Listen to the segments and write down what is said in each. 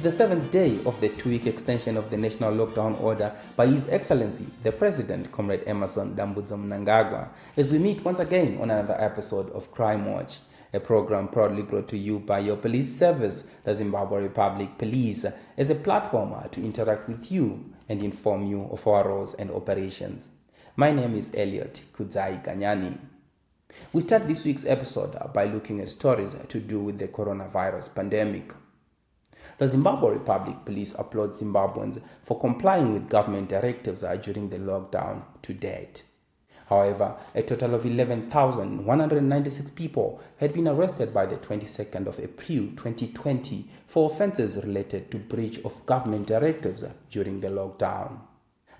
the 7th day of the 2-week extension of the national lockdown order by His Excellency, the President, Comrade Emerson Dambudzo Mnangagwa, as we meet once again on another episode of Crime Watch, a program proudly brought to you by your police service, the Zimbabwe Republic Police, as a platform to interact with you and inform you of our roles and operations. My name is Elliot Kudzai Ganyani. We start this week's episode by looking at stories to do with the coronavirus pandemic. The Zimbabwe Republic Police applaud Zimbabweans for complying with government directives during the lockdown to date. However, a total of 11,196 people had been arrested by the 22nd of April 2020 for offences related to breach of government directives during the lockdown.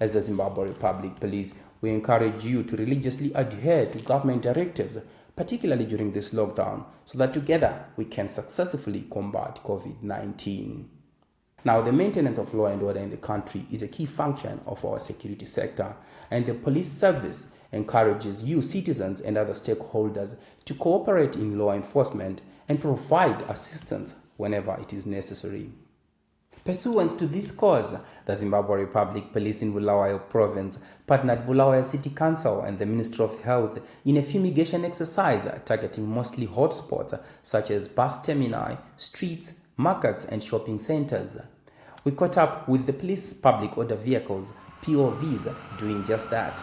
As the Zimbabwe Republic Police, we encourage you to religiously adhere to government directives, particularly during this lockdown, so that together we can successfully combat COVID-19. Now, the maintenance of law and order in the country is a key function of our security sector, and the police service encourages you citizens and other stakeholders to cooperate in law enforcement and provide assistance whenever it is necessary. Pursuant to this cause, the Zimbabwe Republic Police in Bulawayo Province partnered Bulawayo City Council and the Ministry of Health in a fumigation exercise targeting mostly hotspots such as bus termini, streets, markets and shopping centers. We caught up with the police public order vehicles, POVs, doing just that.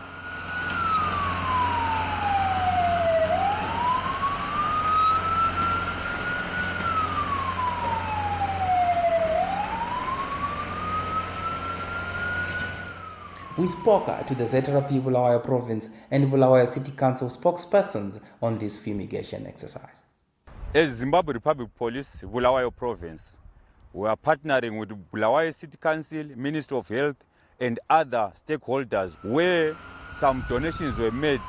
We spoke to the ZRP Bulawayo Province and Bulawayo City Council spokespersons on this fumigation exercise. As Zimbabwe Republic Police, Bulawayo Province, we are partnering with Bulawayo City Council, Ministry of Health and other stakeholders where some donations were made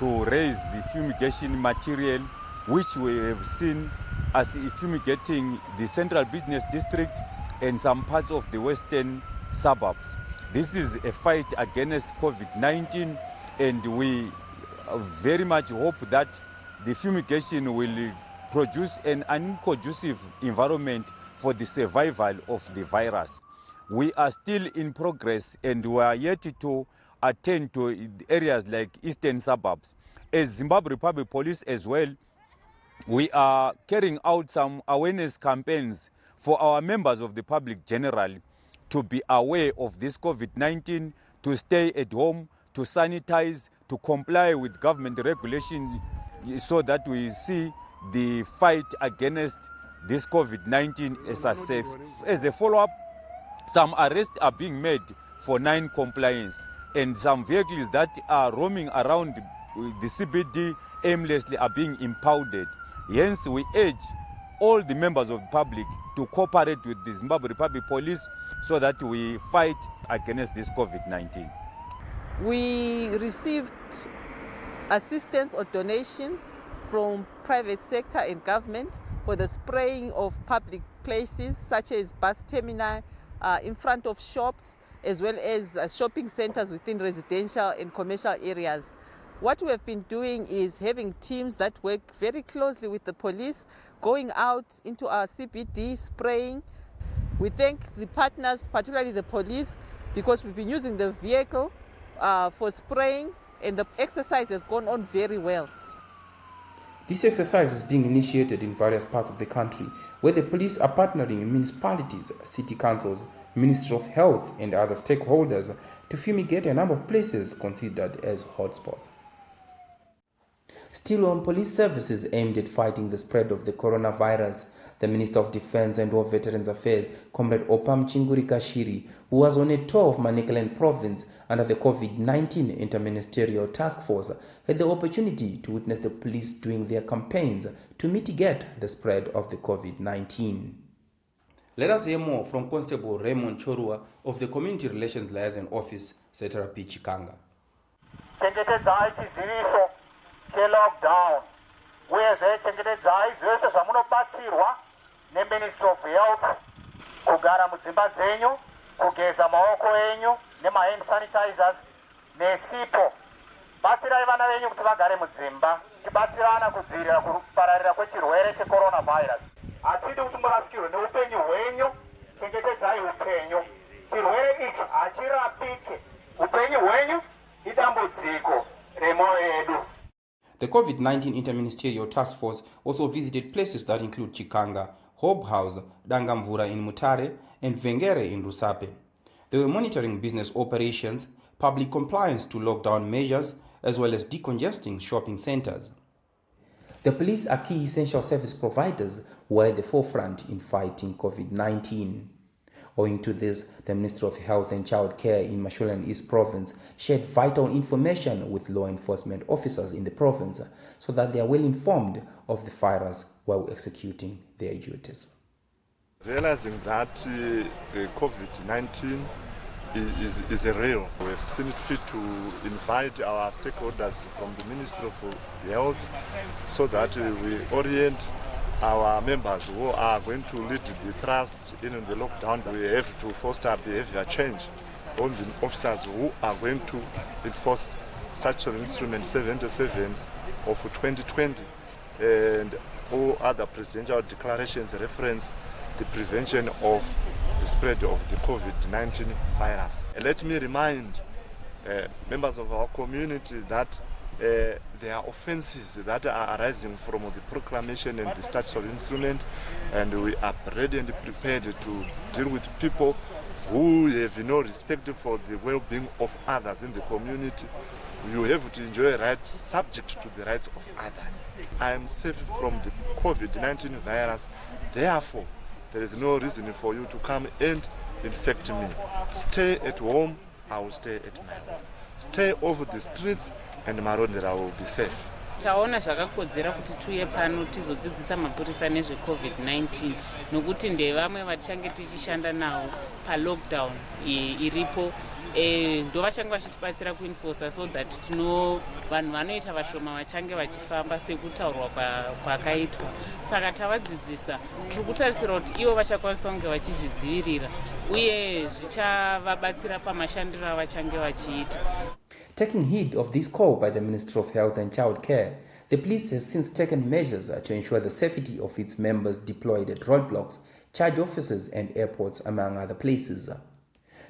to raise the fumigation material which we have seen as fumigating the central business district and some parts of the western suburbs. This is a fight against COVID-19 and we very much hope that the fumigation will produce an unconducive environment for the survival of the virus. We are still in progress and we are yet to attend to areas like eastern suburbs. As Zimbabwe Republic Police as well, we are carrying out some awareness campaigns for our members of the public generally to be aware of this COVID-19, to stay at home, to sanitize, to comply with government regulations so that we see the fight against this COVID-19 a success. As a follow-up, some arrests are being made for non-compliance and some vehicles that are roaming around the CBD aimlessly are being impounded. Hence, we urge all the members of the public to cooperate with the Zimbabwe Republic Police so that we fight against this COVID-19. We received assistance or donation from private sector and government for the spraying of public places such as bus termini, in front of shops, as well as shopping centers within residential and commercial areas. What we have been doing is having teams that work very closely with the police, going out into our CBD, spraying. We thank the partners, particularly the police, because we've been using the vehicle for spraying and the exercise has gone on very well. This exercise is being initiated in various parts of the country where the police are partnering in municipalities, city councils, Ministry of Health and other stakeholders to fumigate a number of places considered as hotspots. Still on police services aimed at fighting the spread of the coronavirus, the Minister of Defense and War Veterans Affairs, Comrade Opam Chinguri Kashiri, who was on a tour of Manicaland Province under the COVID-19 Interministerial Task Force, had the opportunity to witness the police doing their campaigns to mitigate the spread of the COVID-19. Let us hear more from Constable Raymond Chorua of the Community Relations Liaison Office, ZRP Chikanga. Lockdown uyezve chengetedzai zvese zvamunobatsirwa neMinistry of Health, kugara mudzimba dzenyu, kugeza maoko enyu nemahand sanitizers nesipo. Batsirai vana venyu kuti vagare mudzimba, tibatsirana kudzivirira kupararira kwechirwere checoronavirus. Hatidi kuti murasikirwe neupenyu hwenyu chengetedzai upenyu. Chirwere ichi hachirapike. Upenyu hwenyu idambudziko remoyo yedu. The COVID-19 Interministerial Task Force also visited places that include Chikanga, Hope House, Dangamvura in Mutare, and Vengere in Rusape. They were monitoring business operations, public compliance to lockdown measures, as well as decongesting shopping centers. The police are key essential service providers who are at the forefront in fighting COVID-19. Owing to this, the Ministry of Health and Child Care in Mashonaland East Province shared vital information with law enforcement officers in the province so that they are well informed of the virus while executing their duties. Realizing that COVID-19 is real, we have seen it fit to invite our stakeholders from the Ministry of Health so that we orient our members who are going to lead the trust in the lockdown. We have to foster behavior change on the officers who are going to enforce such an instrument 77 of 2020 and all other presidential declarations reference the prevention of the spread of the COVID-19 virus. Let me remind members of our community that there are offences that are arising from the proclamation and the statutory instrument, and we are ready and prepared to deal with people who have no respect for the well-being of others in the community. You have to enjoy rights subject to the rights of others. I am safe from the COVID-19 virus, therefore there is no reason for you to come and infect me. Stay at home, I will stay at my home. Stay off the streets and Marondera will be safe. Taona zvakakodzera kuti tuye pano tizodzidzisa mapurisa nezve COVID-19 nokuti ndevamwe vachange tichishanda navo pa lockdown iripo ndo vachange vachitibatsira kuenforce so that vanhu vanoita vashoma vachange vachifamba sekutaurwa kwakaitwa. Saka tavadzidzisa tiri kutarisira kuti ivo vachakwanisa kunge vachizvidzivirira uye zvichavabatsira pamashandiro avachange vachiita. Taking heed of this call by the Ministry of Health and Child Care, the police has since taken measures to ensure the safety of its members deployed at roadblocks, charge offices and airports, among other places.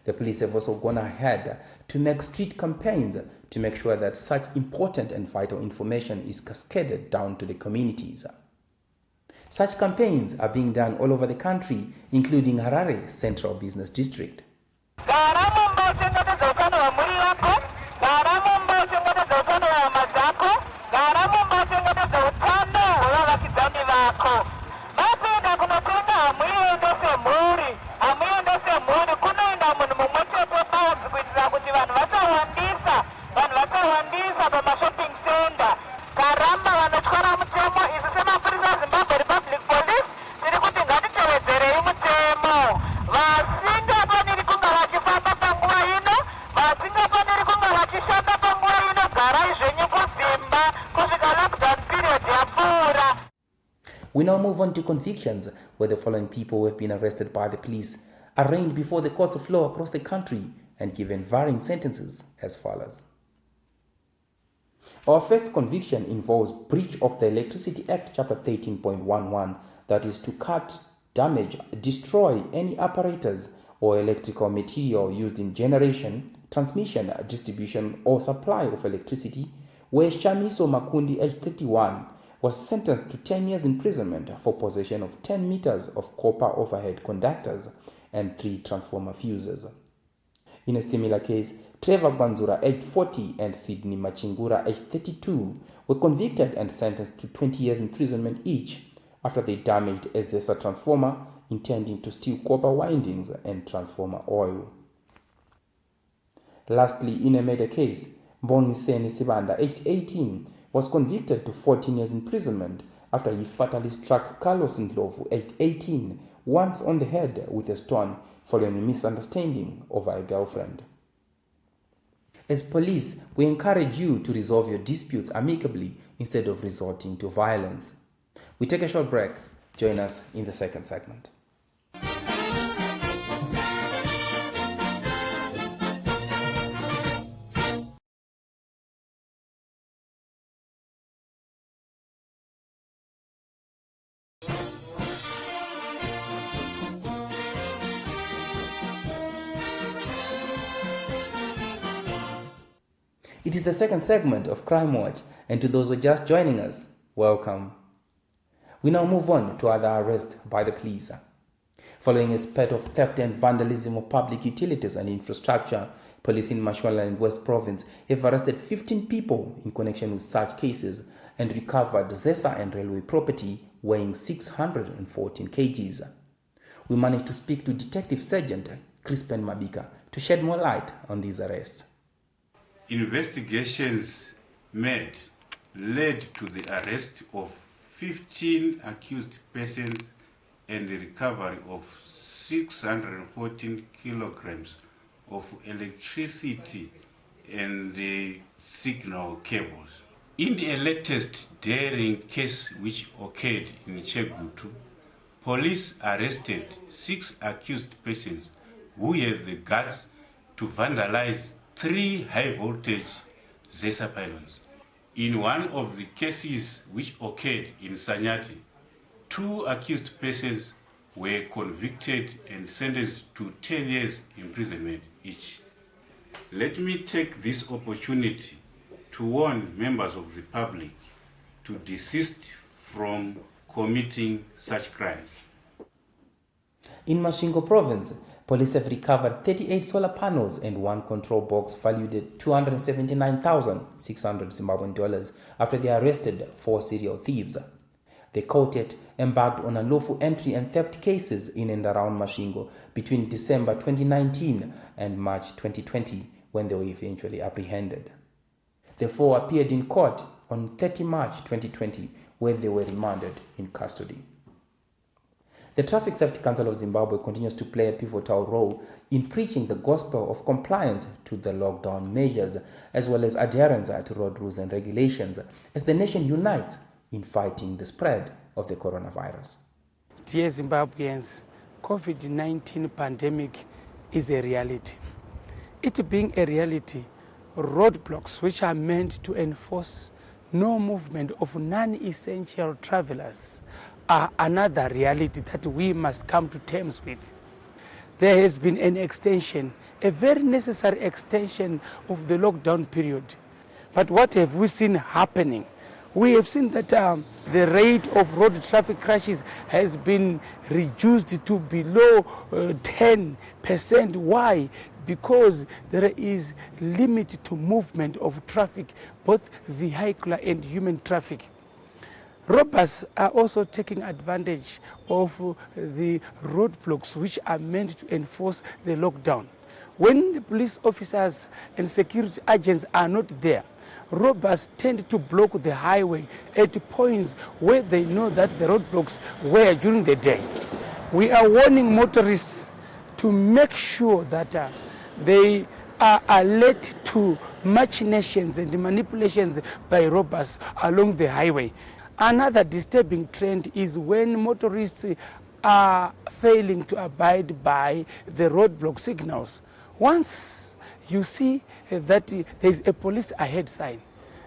The police have also gone ahead to make street campaigns to make sure that such important and vital information is cascaded down to the communities. Such campaigns are being done all over the country, including Harare Central Business District. We now move on to convictions, where the following people who have been arrested by the police are arraigned before the courts of law across the country and given varying sentences as follows. Our first conviction involves breach of the Electricity Act, Chapter 13.11, that is to cut, damage, destroy any apparatus or electrical material used in generation, transmission, distribution, or supply of electricity, where Shamiso Makundi, age 31, was sentenced to 10 years imprisonment for possession of 10 meters of copper overhead conductors and 3 transformer fuses. In a similar case, Trevor Banzura, age 40, and Sydney Machingura, age 32, were convicted and sentenced to 20 years imprisonment each after they damaged a Zesa transformer intending to steal copper windings and transformer oil. Lastly, in a murder case, Boniseni Sibanda, aged 18, was convicted to 14 years imprisonment after he fatally struck Carlos Ndlovu, aged 18, once on the head with a stone following a misunderstanding over a girlfriend. As police, we encourage you to resolve your disputes amicably instead of resorting to violence. We take a short break. Join us in the second segment. It is the second segment of Crime Watch, and to those who are just joining us, welcome. We now move on to other arrests by the police. Following a spate of theft and vandalism of public utilities and infrastructure, police in Mashonaland West Province have arrested 15 people in connection with such cases and recovered ZESA and railway property weighing 614 kgs. We managed to speak to Detective Sergeant Crispin Mabika to shed more light on these arrests. Investigations made led to the arrest of 15 accused persons and the recovery of 614 kilograms of electricity and the signal cables. In the latest daring case which occurred in Chegutu, police arrested 6 accused persons who had the guts to vandalize 3 high-voltage ZESA pylons. In one of the cases which occurred in Sanyati, 2 accused persons were convicted and sentenced to 10 years imprisonment each. Let me take this opportunity to warn members of the public to desist from committing such crimes. In Masvingo Province, police have recovered 38 solar panels and 1 control box valued at 279,600 Zimbabwean dollars after they arrested 4 serial thieves. The quartet embarked on unlawful entry and theft cases in and around Masvingo between December 2019 and March 2020, when they were eventually apprehended. The 4 appeared in court on 30 March 2020, where they were remanded in custody. The Traffic Safety Council of Zimbabwe continues to play a pivotal role in preaching the gospel of compliance to the lockdown measures, as well as adherence to road rules and regulations, as the nation unites in fighting the spread of the coronavirus. Dear Zimbabweans, COVID-19 pandemic is a reality. It being a reality, roadblocks which are meant to enforce no movement of non-essential travelers are another reality that we must come to terms with. There has been an extension, a very necessary extension of the lockdown period. But what have we seen happening? We have seen that the rate of road traffic crashes has been reduced to below 10%. Why? Because there is limit to movement of traffic, both vehicular and human traffic. Robbers are also taking advantage of the roadblocks which are meant to enforce the lockdown. When the police officers and security agents are not there, robbers tend to block the highway at points where they know that the roadblocks were during the day. We are warning motorists to make sure that they are alert to machinations and manipulations by robbers along the highway. Another disturbing trend is when motorists are failing to abide by the roadblock signals. Once you see that there is a police ahead sign,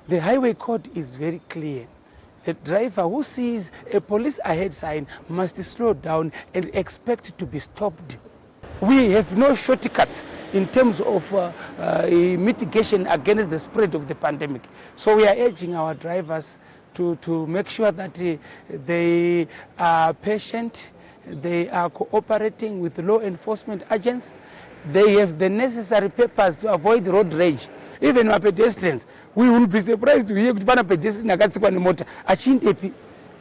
the highway code is very clear. The driver who sees a police ahead sign must slow down and expect to be stopped. We have no shortcuts in terms of mitigation against the spread of the pandemic. So we are urging our drivers to make sure that they are patient, they are cooperating with law enforcement agents, they have the necessary papers to avoid road rage. Even our pedestrians, we will be surprised to hear that pedestrian akatsikwa nemota achindepi,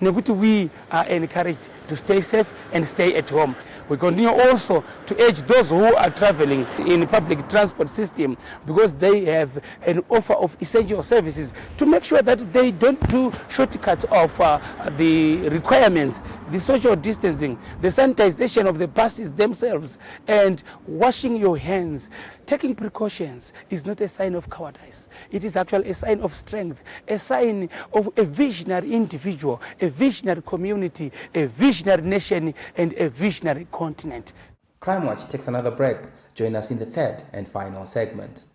nekuti we are encouraged to stay safe and stay at home. We continue also to urge those who are traveling in public transport system, because they have an offer of essential services, to make sure that they don't do shortcuts of the requirements, the social distancing, the sanitization of the buses themselves, and washing your hands. Taking precautions is not a sign of cowardice. It is actually a sign of strength, a sign of a visionary individual, a visionary community, a visionary nation, and a visionary continent. Crime Watch takes another break. Join us in the third and final segment.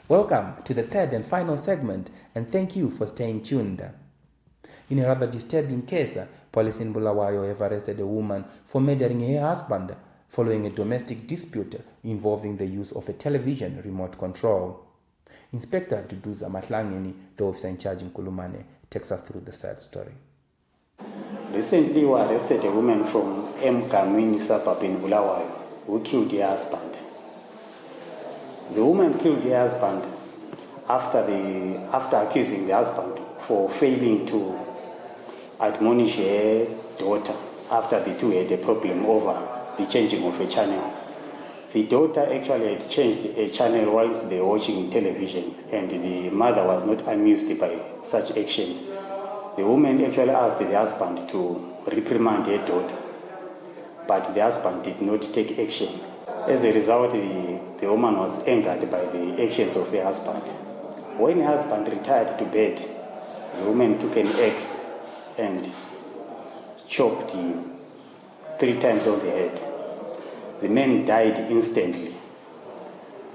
Welcome to the third and final segment, and thank you for staying tuned. In a rather disturbing case, police in Bulawayo have arrested a woman for murdering her husband following a domestic dispute involving the use of a television remote control. Inspector Duduza Matlangeni, the officer in charge in Kulumane, takes us through the sad story. Recently, we arrested a woman from Mkamini suburb in Bulawayo who killed her husband. The woman killed her husband after accusing the husband for failing to admonish her daughter after the two had a problem over the changing of a channel. The daughter actually had changed a channel whilst they were watching television, and the mother was not amused by such action. The woman actually asked the husband to reprimand her daughter, but the husband did not take action. As a result, the woman was angered by the actions of her husband. When her husband retired to bed, the woman took an axe and chopped him 3 times on the head. The man died instantly.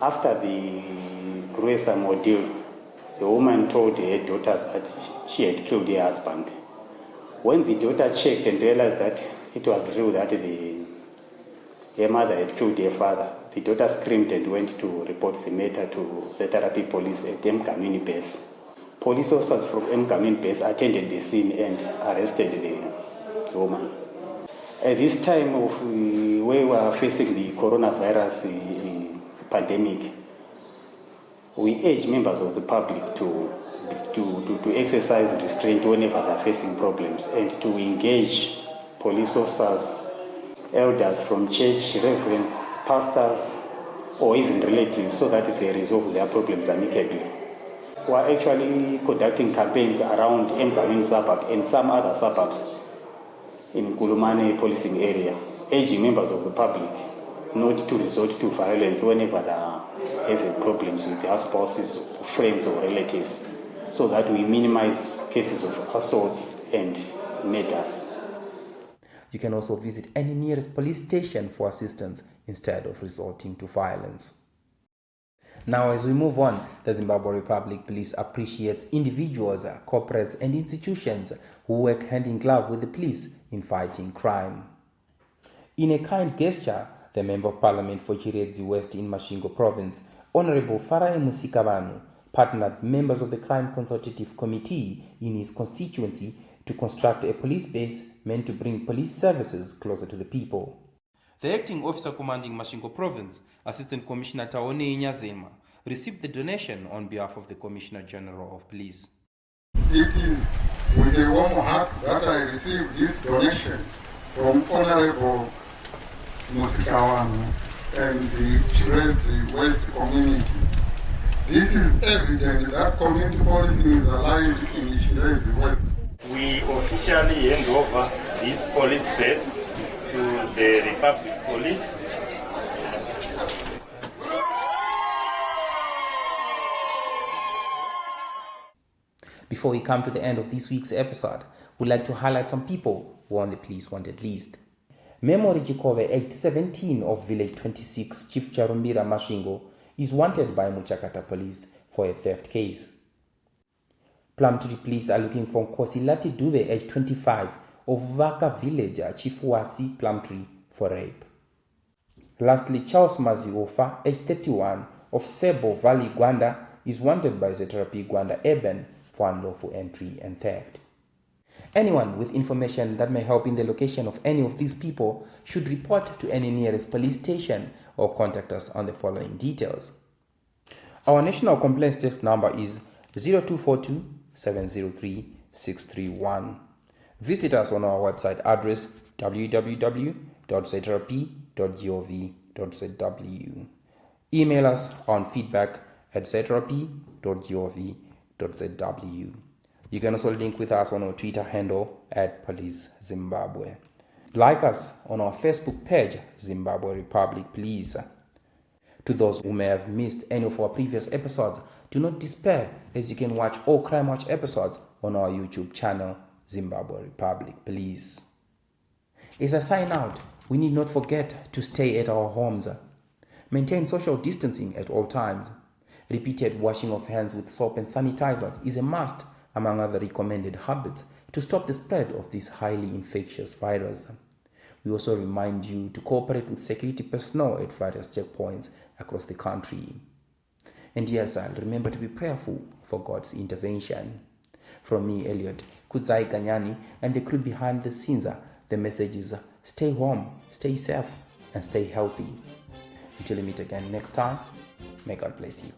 After the gruesome ordeal, the woman told her daughters that she had killed her husband. When the daughter checked and realized that it was real that her mother had killed her father, the daughter screamed and went to report the matter to Z-Therapy police at Mkamini base. Police officers from Mkamini base attended the scene and arrested the woman. At this time of we were facing the coronavirus pandemic, we urge members of the public to exercise restraint whenever they're facing problems and to engage police officers, elders from church, reverends, pastors, or even relatives so that they resolve their problems amicably. We are actually conducting campaigns around Mkamini suburb and some other suburbs in Kulumane policing area, urging members of the public not to resort to violence whenever they are having problems with their spouses, friends, or relatives, so that we minimize cases of assaults and murders. You can also visit any nearest police station for assistance instead of resorting to violence. Now, as we move on, the Zimbabwe Republic Police appreciates individuals, corporates, and institutions who work hand in glove with the police in fighting crime. In a kind gesture, the Member of Parliament for Chiredzi West in Masvingo Province, Honorable Farai Musikavanu, partnered members of the Crime Consultative Committee in his constituency to construct a police base meant to bring police services closer to the people. The acting officer commanding Masvingo Province, Assistant Commissioner Taone Inyazema, received the donation on behalf of the Commissioner General of Police. It is with a warm heart that I received this donation from Honorable Musikavanu and the Chiredzi West community. This is evident that community policing is alive in Chiredzi West. We officially hand over this police base to the Republic Police. Before we come to the end of this week's episode, we'd like to highlight some people who are on the police wanted list. Memory Jikove, aged 17, of Village 26, Chief Charumbira Masvingo, is wanted by Muchakata Police for a theft case. Plumtree Police are looking for Nkosilati Dube, aged 25, of Vaka Village, Chief Wasi Plumtree, for rape. Lastly, Charles Maziofa, aged 31, of Sebo Valley, Gwanda, is wanted by Z-Therapy Gwanda Eben for unlawful entry and theft. Anyone with information that may help in the location of any of these people should report to any nearest police station or contact us on the following details. Our national complaints desk number is 0242 703 631. Visit us on our website address www.zrp.gov.zw. Email us on feedback@zrp.gov.zw. You can also link with us on our Twitter handle @PoliceZimbabwe. Like us on our Facebook page, Zimbabwe Republic Police. To those who may have missed any of our previous episodes, do not despair, as you can watch all Crime Watch episodes on our YouTube channel, Zimbabwe Republic Police. As I sign out, we need not forget to stay at our homes. Maintain social distancing at all times. Repeated washing of hands with soap and sanitizers is a must, among other recommended habits, to stop the spread of this highly infectious virus. We also remind you to cooperate with security personnel at various checkpoints across the country. And yes, remember to be prayerful for God's intervention. From me, Elliot Kudzai Kanyani, and the crew behind the scenes, the message is stay home, stay safe, and stay healthy. Until we meet again next time, may God bless you.